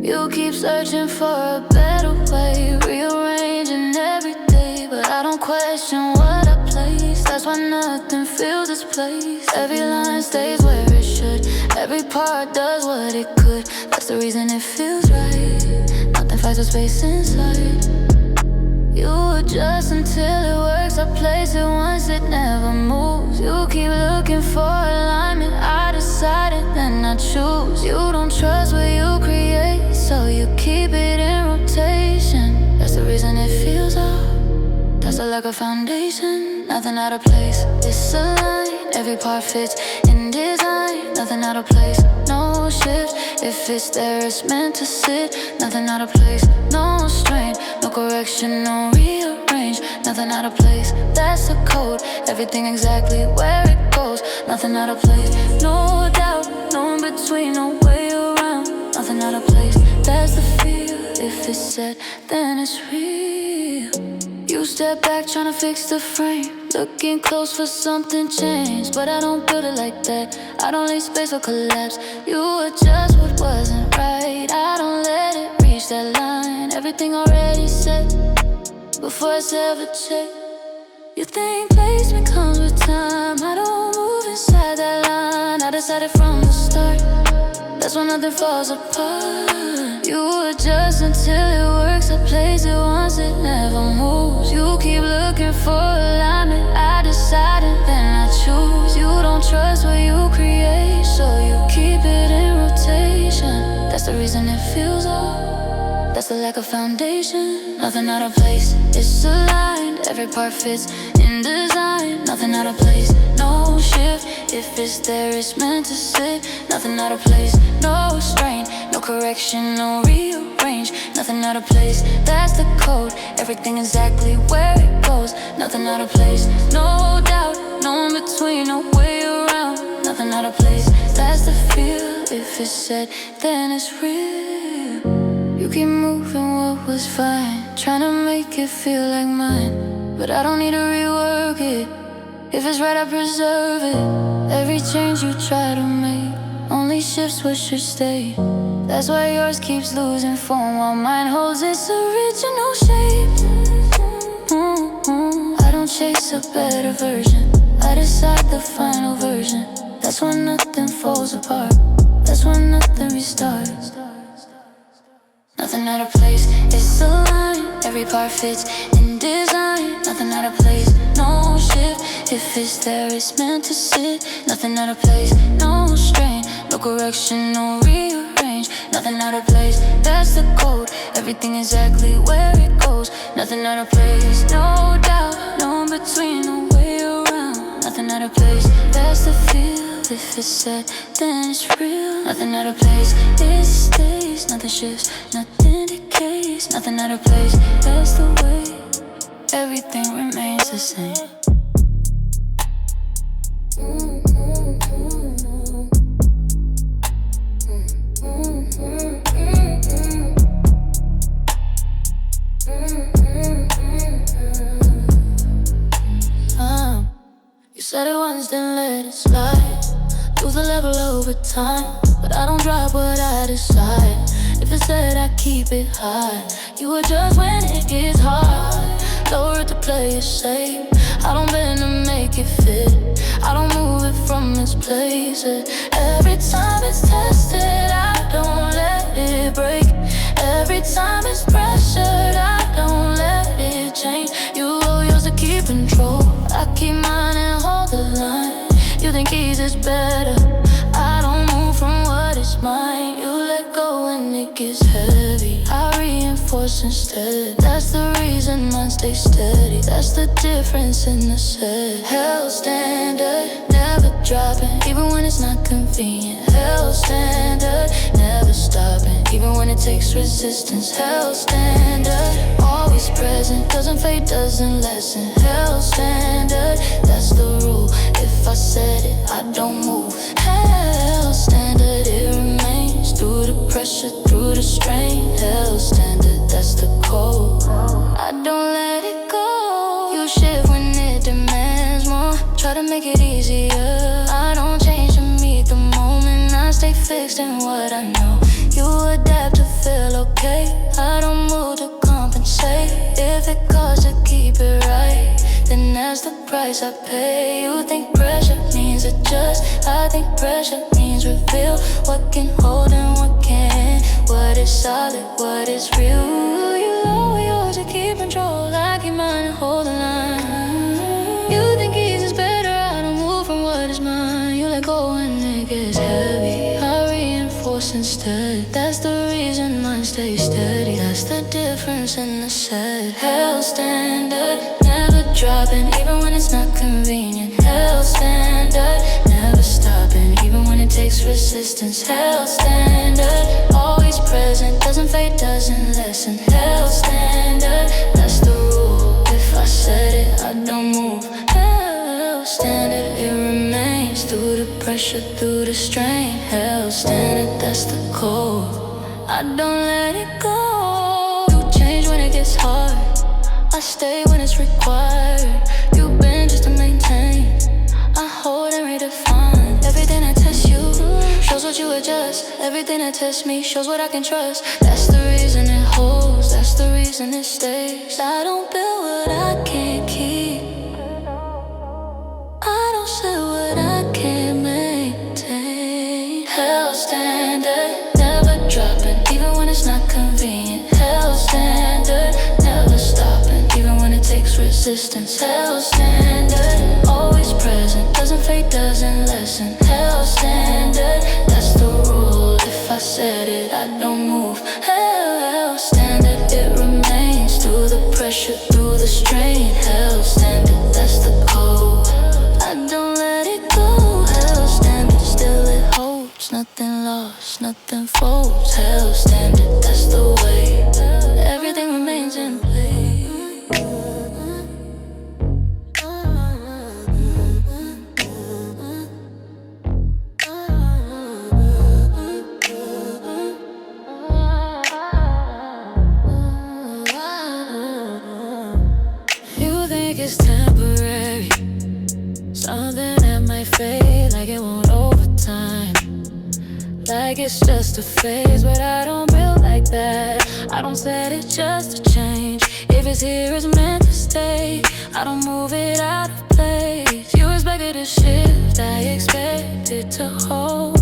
You keep searching for a better way, rearranging every day. But I don't question what I place. That's why nothing feels its place. Every line stays where it should. Every part does what it could. That's the reason it feels right. Nothing fights with space inside. You adjust until it works. I place it once, it never moves. You keep looking for alignment. I decide and then I choose. You don't trust what you create, so you keep it in rotation. That's the reason it feels off. That's a lack of foundation. Nothing out of place. It's aligned. Every part fits in design. Nothing out of place. No shift. If it's there, it's meant to sit. Nothing out of place. No strain. No correction. No rearrange. Nothing out of place. That's the code. Everything exactly where it goes. Nothing out of place. No doubt. No in between. No way around. Nothing out of place. That's the feel. If it's set, then it's real. You step back trying to fix the frame, looking close for something changed. But I don't build it like that. I don't leave space for collapse. You adjust what wasn't right. I don't let it reach that line. Everything already set before it's ever checked. You think placement comes with time. I don't move inside that line. I decided from the start. That's when nothing falls apart. You adjust until it works. I place it once, it never moves. You keep looking for alignment. I decide and then I choose. You don't trust what you create, so you keep it in rotation. That's the reason it feels off. That's the lack of foundation. Nothing out of place. It's aligned. Every part fits in design. Nothing out of place. No shift. If it's there, it's meant to sit. Nothing out of place. No strain. No correction. No rearrange. Nothing out of place. That's the code. Everything exactly where it goes. Nothing out of place. No doubt. No in between. No way around. Nothing out of place. That's the feel. If it's set, then it's real. You keep moving what was fine, trying to make it feel like mine. But I don't need to rework it. If it's right, I preserve it. Every change you try to make only shifts what should stay. That's why yours keeps losing form while mine holds its original shape. I don't chase a better version. I decide the final version. That's when nothing falls apart. That's when nothing restarts. Nothing out of place, it's aligned. Every part fits in design. Nothing out of place, no shift. If it's there, it's meant to sit. Nothing out of place, no strain. No correction, no rearrange. Nothing out of place, that's the code. Everything exactly where it goes. Nothing out of place, no doubt. No in between, no way around. Nothing out of place, that's the feel. If it's set, then it's real. Nothing out of place, it stays. Nothing shifts, nothing decays. Nothing out of place, that's the way. Everything remains the same. You said it once, then let it slide. Lose the level. time, but I don't drop what I decide. If it's said, I keep it high. You adjust when it gets hard. Lower it to play it safe. I don't bend to make it fit. I don't move it from its place. Every time it's tested, I don't let it break. Every time it's pressured, I don't let it change. You owe yours to keep control. I keep mine and hold the line. You think easy is better. I don't move from what is mine. You let go when it gets heavy. I reinforce instead. That's the reason mine stays steady. That's the difference in the set. Held standard, never dropping, even when it's not convenient. Held standard, never stopping, even when it takes resistance. Held standard, always present, doesn't fade, doesn't lessen. Held standard, that's the rule. If I said it, I don't move. Held standard, it remains. Through the pressure, through the strain. Held standard, that's the code. I don't let it go. You shift when it demands more. Try to make it easier. I don't change to meet the moment. I stay fixed in what I know. You adapt to feel okay. I don't move to compensate. If it costs to keep it right, then that's the price I pay. You think pressure means adjust. I think pressure means reveal what can hold and what can't. What is solid, what is real. You lower yours to keep control. I keep mine and hold the line. You think easy is better. I don't move from what is mine. You let go when it gets heavy. I reinforce instead. That's the reason mine stays steady. That's the difference in the set. Held standard, never dropping, even when it's not convenient. Held standard, never stopping, even when it takes resistance. Held standard, always present, doesn't fade, doesn't lessen. Held standard, that's the rule. If I said it, I don't move. Held standard, it remains. Through the pressure, through the strain. Held standard, that's the code. I don't let it go. You change when it gets hard. I stay when it's required. You bend just to maintain. I hold and redefine. Everything that tests you shows what you adjust. Everything that tests me shows what I can trust. That's the reason it holds. That's the reason it stays. I don't build what I can't keep. I don't sell what I can't maintain. Held standard, never dropping, even when it's not convenient. Held standard, never stopping, even when it takes resistance. Held standard, always present, doesn't fade, doesn't lessen. Held standard, that's the rule. If I said it, I don't move. Held standard, it remains. Through the pressure, through the strain. Held standard, that's the code. I don't let it go. Held standard, still it holds. Nothing lost, nothing folds. Held standard, that's the way. Everything remains in place. You think it's temporary, something that might fade, like it won't over time, like it's just a phase. But I don't build like that. I don't set it just to change. If it's here, it's meant to stay. I don't move it out of place. You expect it to shift, I expect it to hold.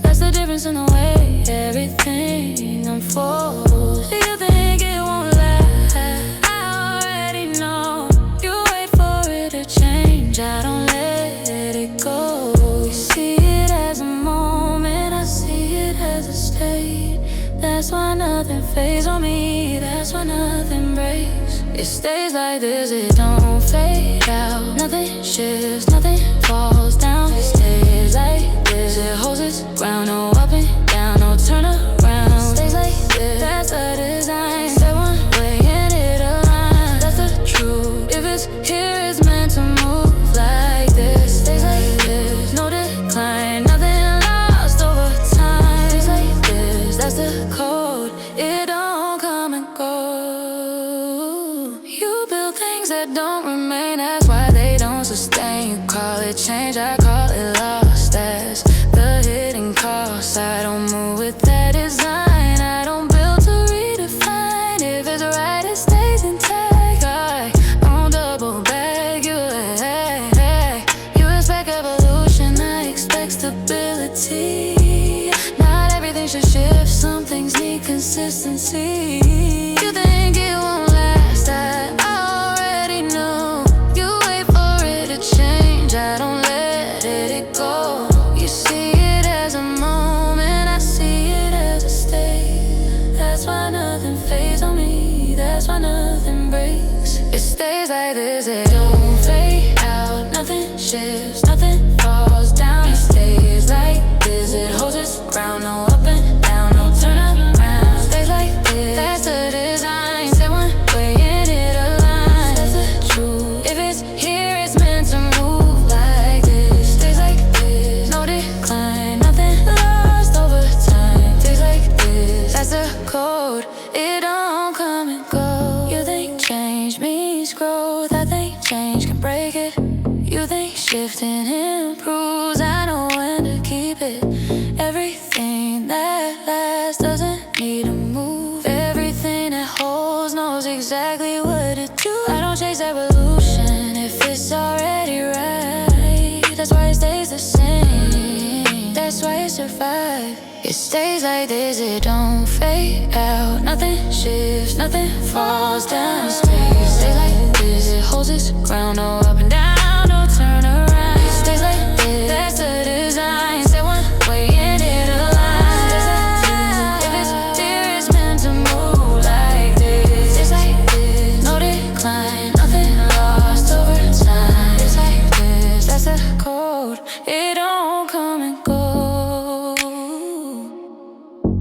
That's the difference in the way everything unfolds. You think it won't last, I already know. You wait for it to change, I don't let it go. You see it as a moment, I see it as a state. That's why nothing fades on me, that's why nothing breaks. It stays like this, it don't fade out. Nothing shifts, nothing falls down. It stays like this, it holds its ground. No up and down, no turn around. Stays like this, that's the design. Stay one way and it aligns. That's the truth. If it's here, it's meant to move like this. Stays like this, no decline. Nothing lost over time. Stays like this, that's the code. It don't come and go. You build things that don't remain, that's why they don't sustain. You call it change, I call it lost. That's the hidden shift, some things need consistency. You think it won't last, that I already know. You wait for it to change, I don't let it go. You see it as a moment, I see it as a state. That's why nothing fades on me, that's why nothing breaks. It stays like this, it don't fade out. Nothing shifts, nothing falls down. It stays like this, it holds its ground. No up and down, no turn around. Stays like this, that's the design. Say one way and it aligns. That's the truth. If it's here, it's meant to move like this. Stays like this, no decline. Nothing lost over time. Stays like this, that's the code. It don't come and go. You think change means growth, I think change can break it. You think shifting improves, I know when to keep it. Everything that lasts doesn't need to move. Everything that holds knows exactly what to do. I don't chase evolution if it's already right. That's why it stays the same, that's why it survives. It stays like this, it don't fade out. Nothing shifts, nothing falls down. Stays like this, it holds its ground. No up and down, no turn around. It stays like this, that's the design. Say one way and it aligns. Stays like this, if it's there, it's meant to move like this. Stays like this, no decline, nothing lost over time. It's like this, that's the code. It don't come and go.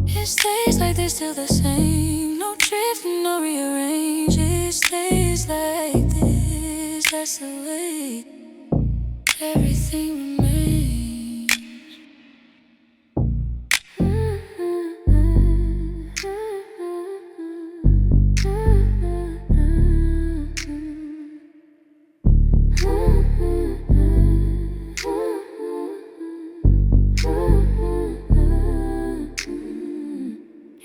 It stays like this till the same. No drifting, no rearrange. It stays like this, that's the way everything remains.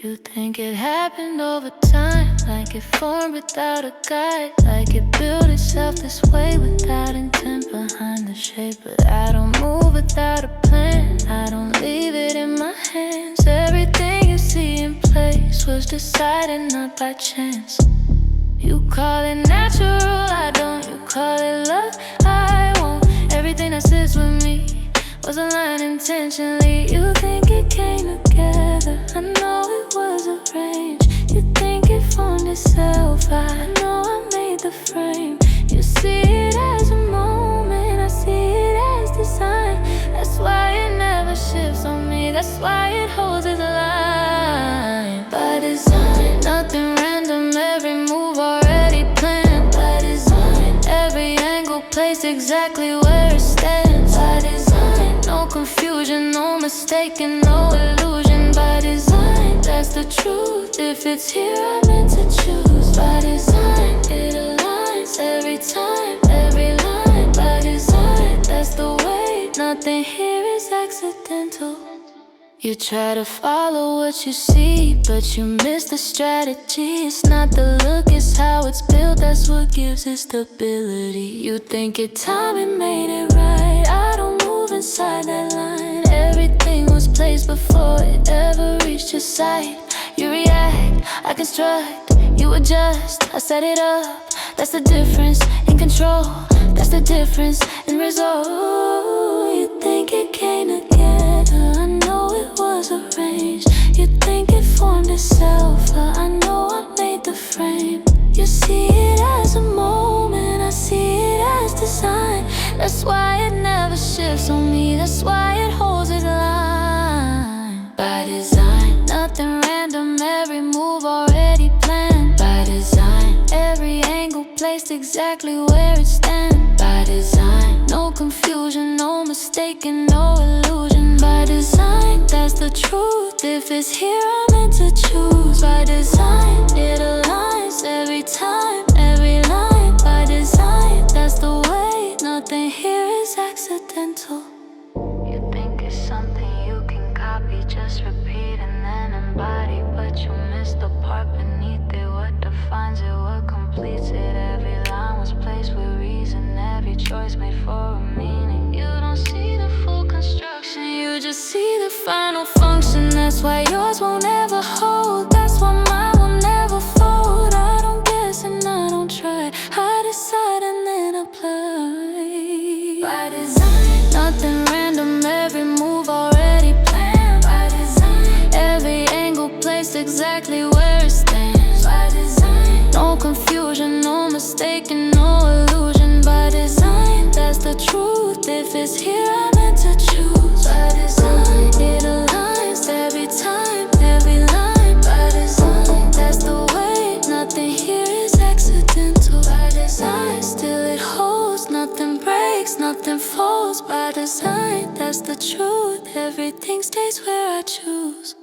You think it happened over time, like it formed without a guide, like it built itself this way without intent behind the shape. But I don't move without a plan, I don't leave it in my hands. Everything you see in place was decided not by chance. You call it natural, I don't. You call it love, I won't. Everything that sits with me was aligned intentionally. You think it came together, I know it was arranged. You think it formed itself, I know I made the frame. You see it as a moment, I see it as design. That's why it never shifts on me, that's why it holds its line. By design, nothing random, every move already planned. By design, every angle placed exactly where it stands. By design, no confusion, no mistaking, no illusion. By design, that's the truth. If it's here, I meant to choose. By design, it aligns every time, every line. By design, that's the way. Nothing here is accidental. You try to follow what you see, but you miss the strategy. It's not the look, it's how it's built, that's what gives it stability. You think it time and made it right, I don't move inside that line. Everything was placed before it ever reached your sight. You react, I construct, you adjust, I set it up. That's the difference in control, that's the difference in result. You think it came together, I know it was arranged. You think it formed itself, but I know I made the frame. You see it as a moment, I see it as design. That's why it never shifts on me, that's why it holds its line. By design, nothing random, every move already planned. By design, every angle placed exactly where it stands. By design, no confusion, no mistaking, no illusion. By design, that's the truth. If it's here, I meant to choose. By design, it aligns every time, every line. By design, that's the way. Nothing here is accidental. You think it's something you can copy, just repeat and then embody, but you missed the part beneath it. What defines it, what completes it? Every line was placed with reason, every choice made for a meaning. You don't see the full construction, you just see the final function. That's why yours won't exactly where it stands. By design, no confusion, no mistaking, no illusion. By design, that's the truth. If it's here, I meant to choose. By design, it aligns every time, every line. By design, that's the way. Nothing here is accidental. By design, still it holds. Nothing breaks, nothing falls. By design, that's the truth. Everything stays where I choose.